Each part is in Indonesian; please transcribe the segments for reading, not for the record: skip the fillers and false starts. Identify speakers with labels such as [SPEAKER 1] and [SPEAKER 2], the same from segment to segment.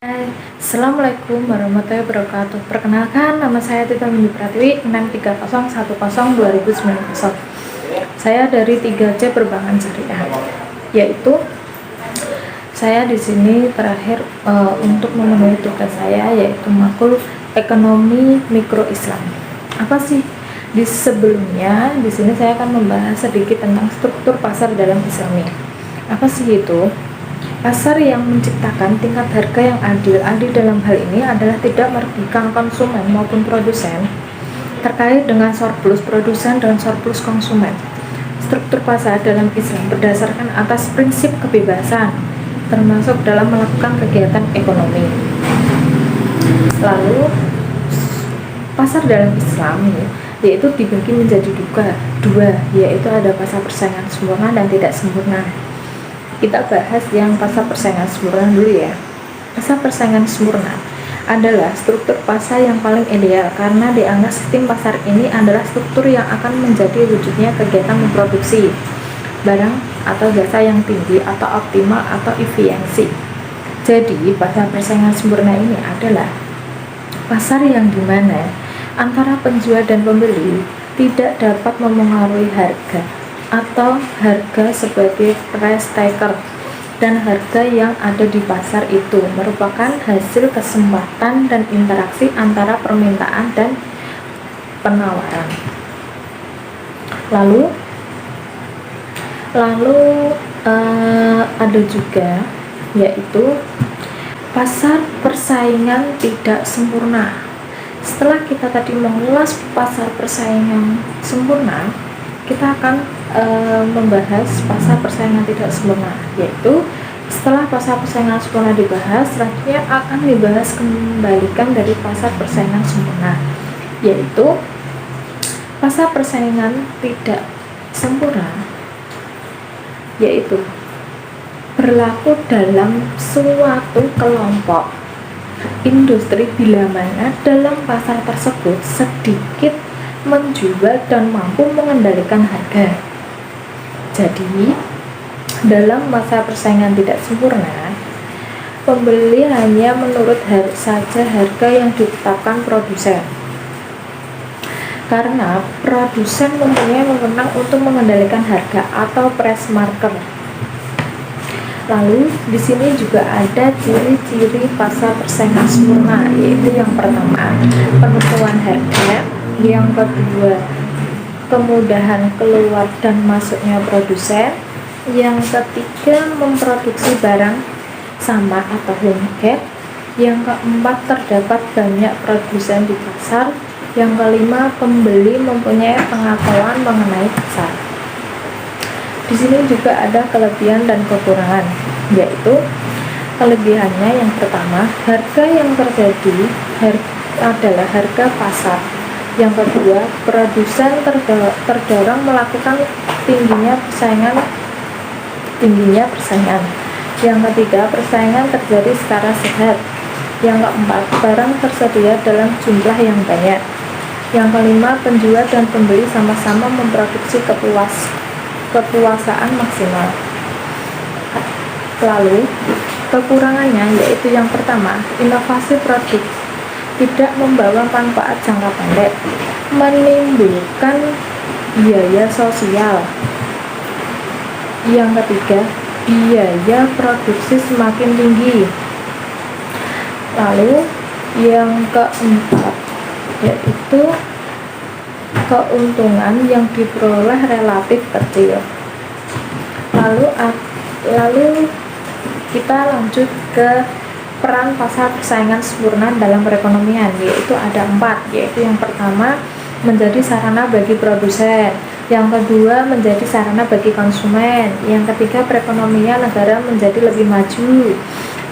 [SPEAKER 1] Hai, Assalamualaikum warahmatullahi wabarakatuh. Perkenalkan, nama saya Tita Windy Pratiwi, 63010 Saya dari 3C Perbankan Syariah, yaitu saya di sini terakhir untuk memenuhi tugas saya, yaitu makul ekonomi mikro Islam. Apa sih? Sebelumnya di sini saya akan membahas sedikit tentang struktur pasar dalam Islami. Apa sih itu? Pasar yang menciptakan tingkat harga yang adil. Adil dalam hal ini adalah tidak merugikan konsumen maupun produsen terkait dengan surplus produsen dan surplus konsumen. Struktur pasar dalam Islam berdasarkan atas prinsip kebebasan, termasuk dalam melakukan kegiatan ekonomi. Lalu, pasar dalam Islam yaitu dibagi menjadi dua, yaitu ada pasar persaingan sempurna dan tidak sempurna. Kita bahas yang pasar persaingan sempurna dulu ya. Pasar persaingan sempurna adalah struktur pasar yang paling ideal karena dianggap sistem pasar ini adalah struktur yang akan menjadi wujudnya kegiatan memproduksi barang atau jasa yang tinggi atau optimal atau efisiensi. Jadi pasar persaingan sempurna ini adalah pasar yang dimana antara penjual dan pembeli tidak dapat memengaruhi harga atau harga sebagai price taker, dan harga yang ada di pasar itu merupakan hasil kesempatan dan interaksi antara permintaan dan penawaran. Lalu ada juga yaitu pasar persaingan tidak sempurna. Setelah kita tadi mengulas pasar persaingan sempurna, kita akan membahas pasar persaingan tidak sempurna, yaitu setelah pasar persaingan sempurna dibahas, selanjutnya akan dibahas kembalikan dari pasar persaingan sempurna, yaitu pasar persaingan tidak sempurna yaitu berlaku dalam suatu kelompok industri bila mana dalam pasar tersebut sedikit menjual dan mampu mengendalikan harga. Jadi, dalam masa persaingan tidak sempurna, pembeli hanya menurut saja harga yang ditetapkan produsen. Karena produsen mempunyai wewenang untuk mengendalikan harga atau price marker. Lalu di sini juga ada ciri-ciri pasar persaingan sempurna, yaitu yang pertama, penentuan harga, yang kedua, kemudahan keluar dan masuknya produsen, yang ketiga, memproduksi barang sama atau homogene, yang keempat, terdapat banyak produsen di pasar, yang kelima, pembeli mempunyai pengetahuan mengenai pasar. Di sini juga ada kelebihan dan kekurangan, yaitu kelebihannya yang pertama, harga yang terjadi adalah harga pasar. Yang kedua, produsen terdorong melakukan tingginya persaingan. Yang ketiga, persaingan terjadi secara sehat. Yang keempat, barang tersedia dalam jumlah yang banyak. Yang kelima, penjual dan pembeli sama-sama memproduksi kepuasaan maksimal. Lalu, kekurangannya yaitu yang pertama, inovasi produk tidak membawa manfaat jangka pendek, menimbulkan biaya sosial. Yang ketiga, biaya produksi semakin tinggi. Lalu yang keempat yaitu keuntungan yang diperoleh relatif kecil. Lalu kita lanjut ke peran pasar persaingan sempurna dalam perekonomian, yaitu ada 4, yaitu yang pertama, menjadi sarana bagi produsen, yang kedua, menjadi sarana bagi konsumen, yang ketiga, perekonomian negara menjadi lebih maju,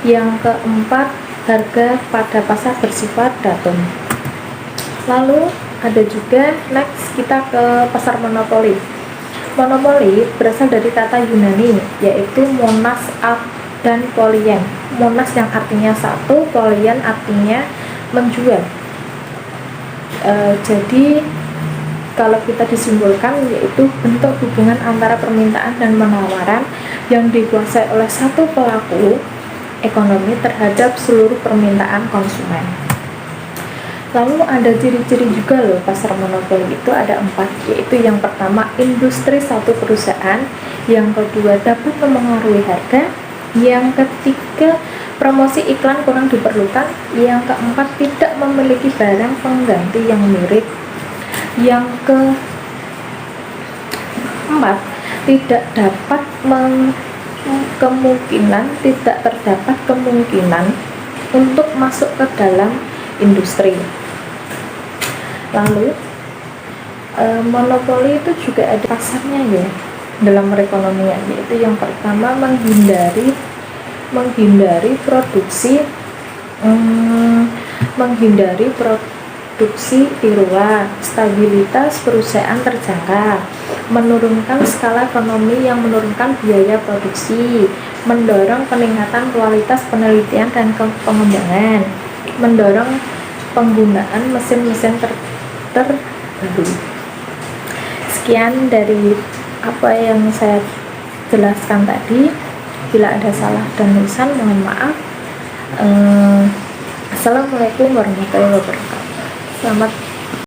[SPEAKER 1] yang keempat, harga pada pasar bersifat datum. Lalu ada juga next, kita ke pasar monopoli. Monopoli berasal dari kata Yunani, yaitu monas dan polien. Monas yang artinya satu, polien artinya menjual. Jadi kalau kita disimpulkan, yaitu bentuk hubungan antara permintaan dan penawaran yang dikuasai oleh satu pelaku ekonomi terhadap seluruh permintaan konsumen. Lalu ada ciri-ciri juga loh pasar monopoli itu ada 4, yaitu yang pertama industri satu perusahaan, yang kedua dapat mempengaruhi harga, yang ketiga promosi iklan kurang diperlukan, yang keempat tidak memiliki barang pengganti yang mirip, yang keempat tidak terdapat kemungkinan untuk masuk ke dalam industri. Lalu monopoli itu juga ada pasarnya ya dalam perekonomian, yaitu yang pertama menghindari produksi tiruan, stabilitas perusahaan terjangka, menurunkan skala ekonomi yang menurunkan biaya produksi, mendorong peningkatan kualitas penelitian dan pengembangan, mendorong penggunaan mesin-mesin terbaru. Sekian dari apa yang saya jelaskan tadi. Bila ada salah dan tulisan mohon maaf. Assalamualaikum warahmatullahi wabarakatuh. Selamat